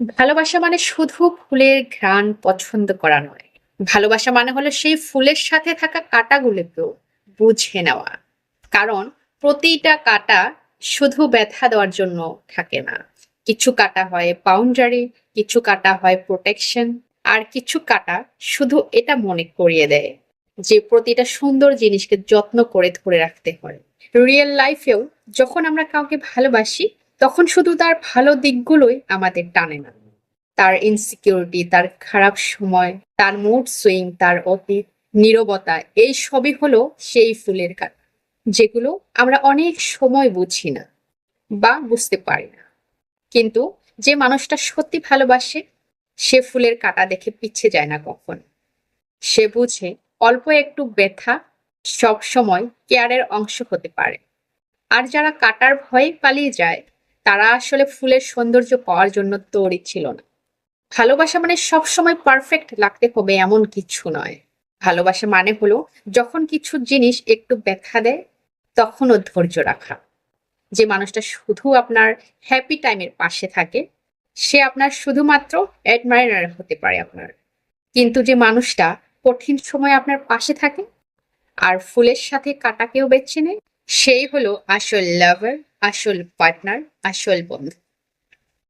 ভালোবাসা মানে শুধু ফুলের ঘ্রাণ পছন্দ করা নয়। ভালোবাসা মানে হলো সেই ফুলের সাথে থাকা কাঁটাগুলোকেও বুঝে নেওয়া। কারণ প্রতিটা কাঁটা শুধু ব্যথা দেওয়ার জন্য থাকে না। কিছু কাঁটা হয় বাউন্ডারি, কিছু কাঁটা হয় প্রোটেকশন, আর কিছু কাঁটা শুধু এটা মনে করিয়ে দেয় যে প্রতিটা সুন্দর জিনিসকে যত্ন করে ধরে রাখতে হয়। রিয়েল লাইফেও যখন আমরা কাউকে ভালোবাসি, তখন শুধু তার ভালো দিকগুলোই আমাদের টানে না। তার ইনসিকিউরিটি, তার খারাপ সময়, তার মুড সুইং, তার অতীত, নীরবতা, এই সবই হলো সেই ফুলের কাঁটা যেগুলো আমরা অনেক সময় বুঝি না বা বুঝতে পারি না। কিন্তু যে মানুষটা সত্যি ভালোবাসে, সে ফুলের কাঁটা দেখে পিছে যায় না কখন। সে বুঝে অল্প একটু ব্যথা সব সময় কেয়ারের অংশ হতে পারে। আর যারা কাটার ভয়ে পালিয়ে যায়, তারা আসলে ফুলের সৌন্দর্য পাওয়ার জন্য তৈরি ছিল না। ভালোবাসা মানে সবসময় পারফেক্ট লাগতে হবে এমন কিছু নয়। ভালোবাসা মানে হলো যখন কিছু জিনিস একটু ব্যথা দেয়, তখনও ধৈর্য রাখা। যে মানুষটা শুধু আপনার হ্যাপি টাইমের পাশে থাকে, সে আপনার শুধুমাত্র অ্যাডমায়ার হতে পারে আপনার। কিন্তু যে মানুষটা কঠিন সময় আপনার পাশে থাকে আর ফুলের সাথে কাটাকেও বেছে নেয়, সেই হলো আসল লাভার, আসল পার্টনার, আসল বন্ধু।